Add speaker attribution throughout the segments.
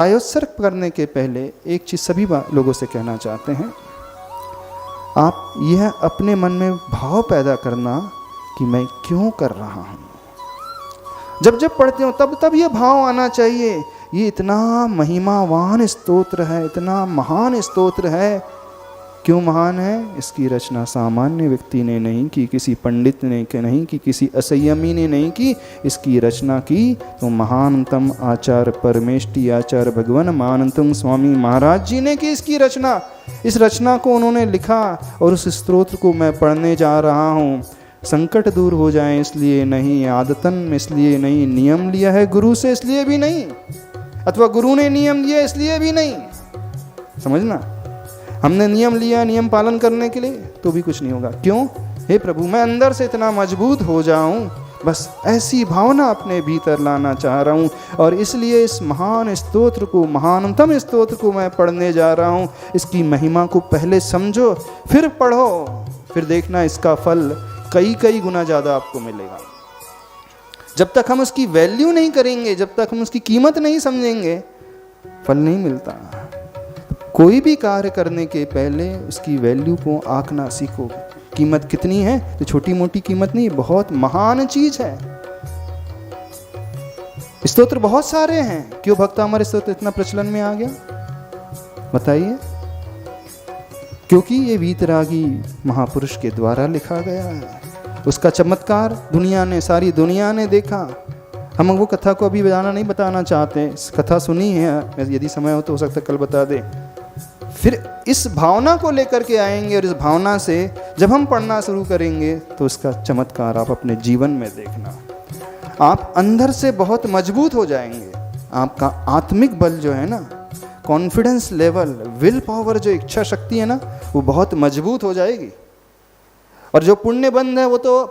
Speaker 1: प्रायोत्सर्ग करने के पहले एक चीज़ सभी लोगों से कहना चाहते हैं, आप यह अपने मन में भाव पैदा करना कि मैं क्यों कर रहा हूँ। जब जब पढ़ते हो तब तब यह भाव आना चाहिए, ये इतना महिमावान स्तोत्र है, इतना महान स्तोत्र है। क्यों महान है? इसकी रचना सामान्य व्यक्ति ने नहीं की, किसी पंडित ने नहीं की, किसी असंयमी ने नहीं की। इसकी रचना की तो महानतम आचार्य परमेष्टि आचार्य भगवान महानतम स्वामी महाराज जी ने की इसकी रचना। इस रचना को उन्होंने लिखा और उस स्तोत्र को मैं पढ़ने जा रहा हूँ। संकट दूर हो जाए इसलिए नहीं, आदतन इसलिए नहीं, नियम लिया है गुरु से इसलिए भी नहीं, अथवा गुरु ने नियम दिया इसलिए भी नहीं। समझना, हमने नियम लिया नियम पालन करने के लिए तो भी कुछ नहीं होगा। क्यों? हे प्रभु, मैं अंदर से इतना मजबूत हो जाऊं, बस ऐसी भावना अपने भीतर लाना चाह रहा हूं। और इसलिए इस महान स्तोत्र को, महानतम स्तोत्र को मैं पढ़ने जा रहा हूं। इसकी महिमा को पहले समझो, फिर पढ़ो, फिर देखना इसका फल कई कई गुना ज़्यादा आपको मिलेगा। जब तक हम उसकी वैल्यू नहीं करेंगे, जब तक हम उसकी कीमत नहीं समझेंगे, फल नहीं मिलता। कोई भी कार्य करने के पहले उसकी वैल्यू को आंकना सीखो। कीमत कितनी है तो छोटी मोटी कीमत नहीं, बहुत महान चीज है। स्तोत्र बहुत सारे हैं, क्यों भक्तामर स्तोत्र इतना प्रचलन में आ गया बताइए? क्योंकि ये वीतरागी महापुरुष के द्वारा लिखा गया है। उसका चमत्कार दुनिया ने, सारी दुनिया ने देखा। हम वो कथा को अभी बताना चाहते, कथा सुनी है, यदि समय हो तो सकता है कल बता दे। फिर इस भावना को लेकर के आएंगे और इस भावना से जब हम पढ़ना शुरू करेंगे तो उसका चमत्कार आप अपने जीवन में देखना। आप अंदर से बहुत मजबूत हो जाएंगे। आपका आत्मिक बल जो है ना, कॉन्फिडेंस लेवल, विल पावर, जो इच्छा शक्ति है ना, वो बहुत मजबूत हो जाएगी। और जो पुण्य बंध है वो तो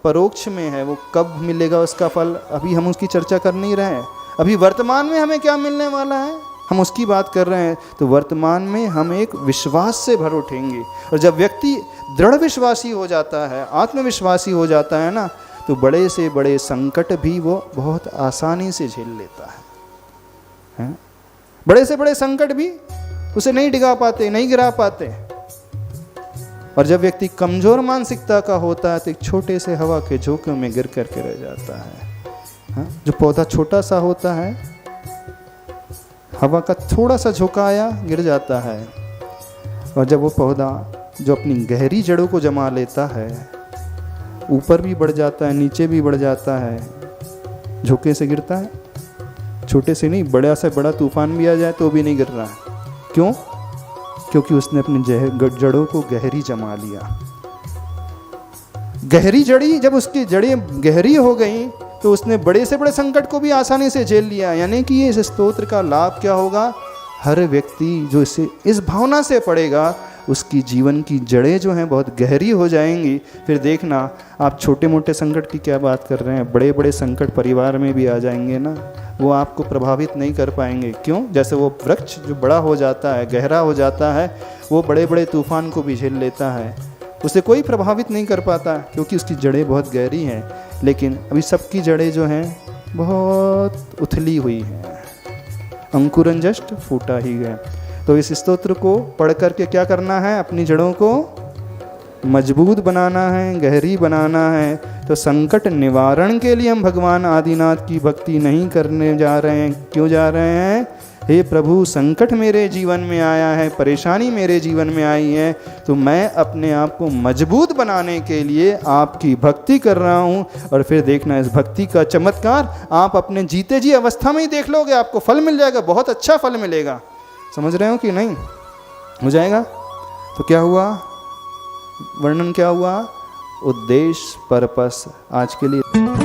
Speaker 1: परोक्ष में है, वो कब मिलेगा उसका फल अभी हम उसकी चर्चा कर नहीं रहे हैं। अभी वर्तमान में हमें क्या मिलने वाला है हम उसकी बात कर रहे हैं। तो वर्तमान में हम एक विश्वास से भर उठेंगे। और जब व्यक्ति दृढ़ विश्वासी हो जाता है, आत्मविश्वासी हो जाता है ना, तो बड़े से बड़े संकट भी वो बहुत आसानी से झेल लेता है? बड़े से बड़े संकट भी उसे नहीं डिगा पाते, नहीं गिरा पाते। और जब व्यक्ति कमजोर मानसिकता का होता है तो एक छोटे से हवा के झोंके में गिर करके रह जाता है। जो पौधा छोटा सा होता है, हवा का थोड़ा सा झोंका आया गिर जाता है। और जब वो पौधा जो अपनी गहरी जड़ों को जमा लेता है, ऊपर भी बढ़ जाता है, नीचे भी बढ़ जाता है, झोंके से गिरता है। छोटे से नहीं, बड़ा से बड़ा तूफान भी आ जाए तो भी नहीं गिर रहा है। क्यों? क्योंकि उसने अपनी जड़ों को गहरी जमा लिया। गहरी जड़ी, जब उसकी जड़ें गहरी हो गई तो उसने बड़े से बड़े संकट को भी आसानी से झेल लिया। यानी कि इस स्तोत्र का लाभ क्या होगा? हर व्यक्ति जो इसे इस भावना से पढ़ेगा, उसकी जीवन की जड़ें जो हैं बहुत गहरी हो जाएंगी। फिर देखना, आप छोटे मोटे संकट की क्या बात कर रहे हैं, बड़े बड़े संकट परिवार में भी आ जाएंगे ना, वो आपको प्रभावित नहीं कर पाएंगे। क्यों? जैसे वो वृक्ष जो बड़ा हो जाता है, गहरा हो जाता है, वो बड़े बड़े तूफान को भी झेल लेता है, उसे कोई प्रभावित नहीं कर पाता क्योंकि उसकी जड़ें बहुत गहरी हैं। लेकिन अभी सबकी जड़ें जो हैं बहुत उथली हुई हैं, अंकुरन जस्ट फूटा ही है। तो इस स्तोत्र को पढ़ करके क्या करना है? अपनी जड़ों को मजबूत बनाना है, गहरी बनाना है। तो संकट निवारण के लिए हम भगवान आदिनाथ की भक्ति नहीं करने जा रहे हैं। क्यों जा रहे हैं? हे प्रभु, संकट मेरे जीवन में आया है, परेशानी मेरे जीवन में आई है, तो मैं अपने आप को मजबूत बनाने के लिए आपकी भक्ति कर रहा हूँ। और फिर देखना, इस भक्ति का चमत्कार आप अपने जीते जी अवस्था में ही देख लोगे, आपको फल मिल जाएगा, बहुत अच्छा फल मिलेगा। समझ रहे हो कि नहीं? हो जाएगा। तो क्या हुआ? वर्णन क्या हुआ? उद्देश्य, पर्पस आज के लिए।